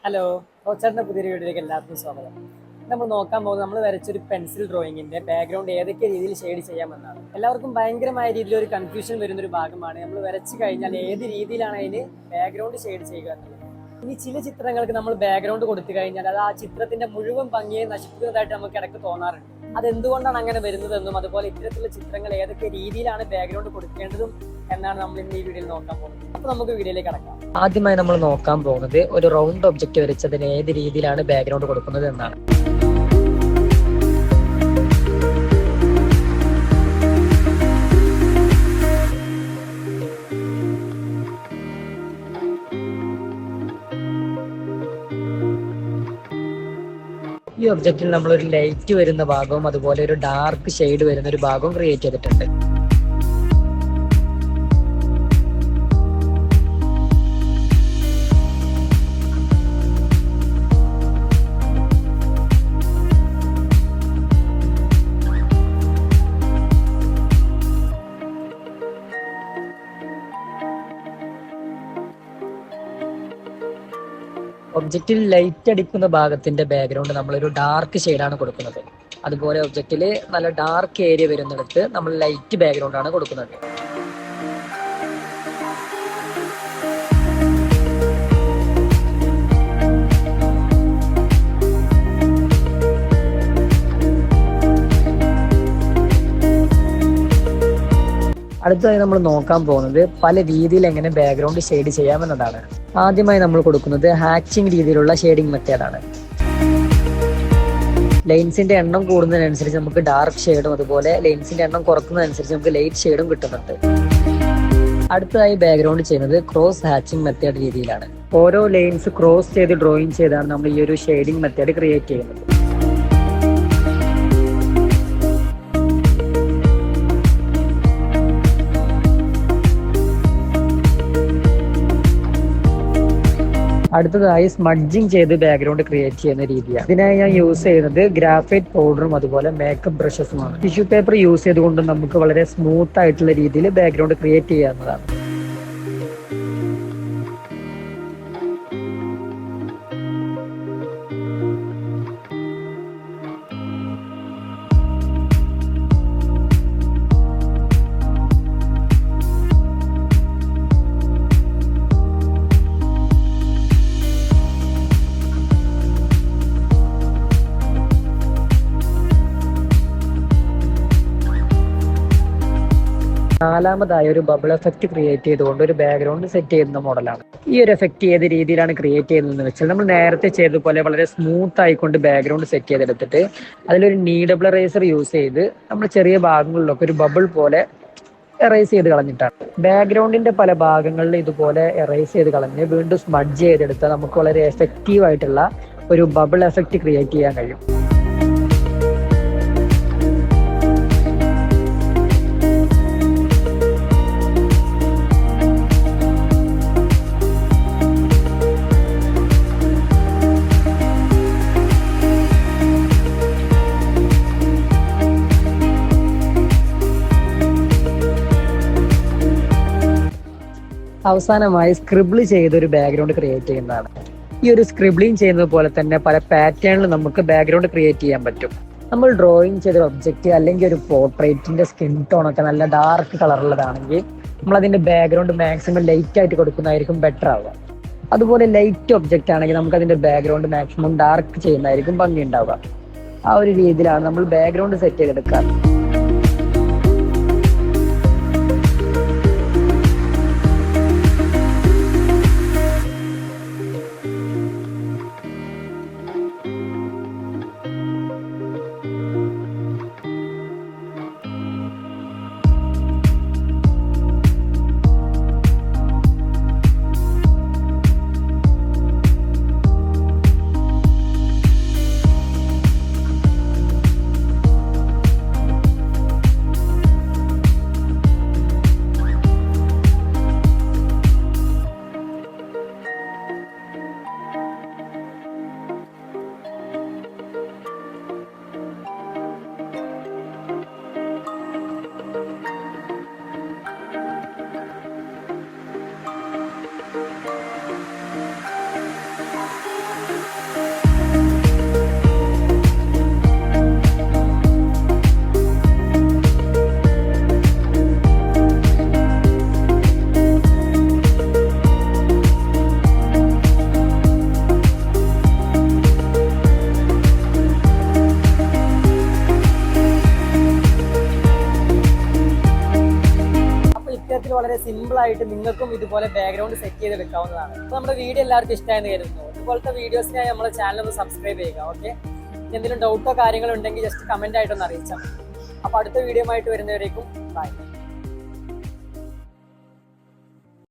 Hello, റോച്ചാറിന്റെ പുതിയൊരു വീഡിയോയിലേക്ക് എല്ലാവർക്കും സ്വാഗതം. നമ്മൾ നോക്കാൻ പോകുന്നത് നമ്മൾ വരച്ചൊരു പെൻസിൽ ഡ്രോയിങ്ങിന്റെ ബാക്ക്ഗ്രൗണ്ട് ഏതൊക്കെ രീതിയിൽ ഷെയ്ഡ് ചെയ്യാമെന്നാണ്. എല്ലാവർക്കും ഭയങ്കരമായ രീതിയിൽ ഒരു കൺഫ്യൂഷൻ വരുന്ന ഒരു ഭാഗമാണ് നമ്മൾ വരച്ചു കഴിഞ്ഞാൽ ഏത് രീതിയിലാണ് അതിന് ബാക്ക്ഗ്രൗണ്ട് ഷെയ്ഡ് ചെയ്യുക എന്നുള്ളത്. ഇനി ചില ചിത്രങ്ങൾക്ക് നമ്മൾ ബാക്ക്ഗ്രൗണ്ട് കൊടുത്തു കഴിഞ്ഞാൽ അത് ആ ചിത്രത്തിന്റെ മുഴുവൻ ഭംഗിയെ നശിപ്പിക്കുന്നതായിട്ട് നമുക്ക് ഇടയ്ക്ക് തോന്നാറുണ്ട്. അതെന്തുകൊണ്ടാണ് അങ്ങനെ വരുന്നതെന്നും അതുപോലെ ഇത്തരത്തിലുള്ള ചിത്രങ്ങൾ ഏതൊക്കെ രീതിയിലാണ് ബാക്ക്ഗ്രൗണ്ട് കൊടുക്കേണ്ടതും എന്നാണ് നമ്മൾ ഇന്ന് ഈ വീഡിയോയിൽ നോക്കാൻ പോകുന്നത്. അപ്പൊ നമുക്ക് വീഡിയോയിലേക്ക് കടക്കാം. ആദ്യമായി നമ്മൾ നോക്കാൻ പോകുന്നത് ഒരു റൗണ്ട് ഒബ്ജക്റ്റ് വരച്ചതിന് ഏത് രീതിയിലാണ് ബാക്ക്ഗ്രൗണ്ട് കൊടുക്കുന്നത് എന്നാണ്. ഈ ഒബ്ജക്റ്റിൽ നമ്മൾ ഒരു ലൈറ്റ് വരുന്ന ഭാഗവും അതുപോലെ ഒരു ഡാർക്ക് ഷെയ്ഡ് വരുന്ന ഒരു ഭാഗവും ക്രിയേറ്റ് ചെയ്തിട്ടുണ്ട്. ഒബ്ജക്റ്റിൽ ലൈറ്റ് അടിക്കുന്ന ഭാഗത്തിന്റെ ബാക്ക്ഗ്രൗണ്ട് നമ്മളൊരു ഡാർക്ക് ഷെയ്ഡാണ് കൊടുക്കുന്നത്. അതുപോലെ ഒബ്ജക്റ്റിൽ നല്ല ഡാർക്ക് ഏരിയ വരുന്നിടത്ത് നമ്മൾ ലൈറ്റ് ബാക്ക്ഗ്രൗണ്ട് ആണ് കൊടുക്കുന്നത്. അടുത്തതായി നമ്മൾ നോക്കാൻ പോകുന്നത് പല രീതിയിൽ എങ്ങനെ ബാക്ക്ഗ്രൗണ്ട് ഷെയ്ഡ് ചെയ്യാമെന്നതാണ്. ആദ്യമായി നമ്മൾ കൊടുക്കുന്നത് ഹാച്ചിങ് രീതിയിലുള്ള ഷെയ്ഡിങ് മെത്തേഡാണ്. ലൈൻസിന്റെ എണ്ണം കൂടുന്നതിനനുസരിച്ച് നമുക്ക് ഡാർക്ക് ഷെയ്ഡും അതുപോലെ ലൈൻസിന്റെ എണ്ണം കുറക്കുന്നതനുസരിച്ച് നമുക്ക് ലൈറ്റ് ഷെയ്ഡും കിട്ടുന്നുണ്ട്. അടുത്തതായി ബാക്ക്ഗ്രൗണ്ട് ചെയ്യുന്നത് ക്രോസ് ഹാച്ചിങ് മെത്തേഡ് രീതിയിലാണ്. ഓരോ ലൈൻസ് ക്രോസ് ചെയ്ത് ഡ്രോയിങ് ചെയ്താണ് നമ്മൾ ഈ ഒരു ഷെയ്ഡിങ് മെത്തേഡ് ക്രിയേറ്റ് ചെയ്യുന്നത്. അടുത്തതായി സ്മഡ്ജിങ് ചെയ്ത് ബാക്ക്ഗ്രൗണ്ട് ക്രിയേറ്റ് ചെയ്യുന്ന രീതിയാണ്. ഇതിനായി ഞാൻ യൂസ് ചെയ്യുന്നത് ഗ്രാഫൈറ്റ് പൗഡറും അതുപോലെ മേക്കപ്പ് ബ്രഷസുമാണ്. ടിഷ്യൂ പേപ്പർ യൂസ് ചെയ്തുകൊണ്ട് നമുക്ക് വളരെ സ്മൂത്ത് ആയിട്ടുള്ള രീതിയിൽ ബാക്ക്ഗ്രൗണ്ട് ക്രിയേറ്റ് ചെയ്യാവുന്നതാണ്. നാലാമതായി ഒരു ബബിൾ എഫക്റ്റ് ക്രിയേറ്റ് ചെയ്തുകൊണ്ട് ഒരു ബാക്ക്ഗ്രൗണ്ട് സെറ്റ് ചെയ്യുന്ന മോഡലാണ്. ഈ ഒരു എഫക്റ്റ് ഏത് രീതിയിലാണ് ക്രിയേറ്റ് ചെയ്യുന്നതെന്ന് വെച്ചാൽ നമ്മൾ നേരത്തെ ചെയ്തതുപോലെ വളരെ സ്മൂത്ത് ആയിക്കൊണ്ട് ബാക്ക്ഗ്രൗണ്ട് സെറ്റ് ചെയ്തെടുത്തിട്ട് അതിലൊരു നീഡബിൾ എറേസർ യൂസ് ചെയ്ത് നമ്മൾ ചെറിയ ഭാഗങ്ങളിലൊക്കെ ഒരു ബബിൾ പോലെ എറേസ് ചെയ്ത് കളഞ്ഞിട്ടാണ്. ബാക്ക്ഗ്രൗണ്ടിന്റെ പല ഭാഗങ്ങളിൽ ഇതുപോലെ എറേസ് ചെയ്ത് കളഞ്ഞ് വീണ്ടും സ്മഡ്ജ് ചെയ്തെടുത്താൽ നമുക്ക് വളരെ എഫക്റ്റീവ് ആയിട്ടുള്ള ഒരു ബബിൾ എഫക്റ്റ് ക്രിയേറ്റ് ചെയ്യാൻ കഴിയും. അവസാനമായി സ്ക്രിബിൾ ചെയ്തൊരു ബാക്ക്ഗ്രൗണ്ട് ക്രിയേറ്റ് ചെയ്യുന്നതാണ്. ഈ ഒരു സ്ക്രിബിളിങ് ചെയ്യുന്നത് പോലെ തന്നെ പല പാറ്റേണിൽ നമുക്ക് ബാക്ക്ഗ്രൗണ്ട് ക്രിയേറ്റ് ചെയ്യാൻ പറ്റും. നമ്മൾ ഡ്രോയിങ് ചെയ്ത ഒബ്ജക്റ്റ് അല്ലെങ്കിൽ ഒരു പോർട്രേറ്റിന്റെ സ്കിൻ ടോൺ ഒക്കെ നല്ല ഡാർക്ക് കളറുള്ളതാണെങ്കിൽ നമ്മൾ അതിന്റെ ബാക്ക്ഗ്രൗണ്ട് മാക്സിമം ലൈറ്റ് ആയിട്ട് കൊടുക്കുന്നതായിരിക്കും ബെറ്റർ ആവുക. അതുപോലെ ലൈറ്റ് ഒബ്ജക്റ്റ് ആണെങ്കിൽ നമുക്ക് അതിന്റെ ബാക്ക്ഗ്രൗണ്ട് മാക്സിമം ഡാർക്ക് ചെയ്യുന്നതായിരിക്കും ഭംഗി ഉണ്ടാവുക. ആ ഒരു രീതിയിലാണ് നമ്മൾ ബാക്ക്ഗ്രൗണ്ട് സെറ്റ് ചെയ്തെടുക്കാറ്. വളരെ സിമ്പിൾ ആയിട്ട് നിങ്ങൾക്കും ഇതുപോലെ ബാക്ക്ഗ്രൗണ്ട് സെറ്റ് ചെയ്ത് വെക്കാവുന്നതാണ്. അപ്പോൾ നമ്മുടെ വീഡിയോ എല്ലാവർക്കും ഇഷ്ടമായെന്ന് കരുതുന്നു. ഇതുപോലത്തെ വീഡിയോസിനായി നമ്മുടെ ചാനൽ ഒന്ന് സബ്സ്ക്രൈബ് ചെയ്യുക. ഓക്കെ, എന്തെങ്കിലും ഡൗട്ടോ കാര്യങ്ങളോ ഉണ്ടെങ്കിൽ ജസ്റ്റ് കമന്റ് ആയിട്ടൊന്ന് അറിയിച്ചാൽ മതി. അപ്പോൾ അടുത്ത വീഡിയോ ആയിട്ട് വരുന്നവരേക്കും ബൈ.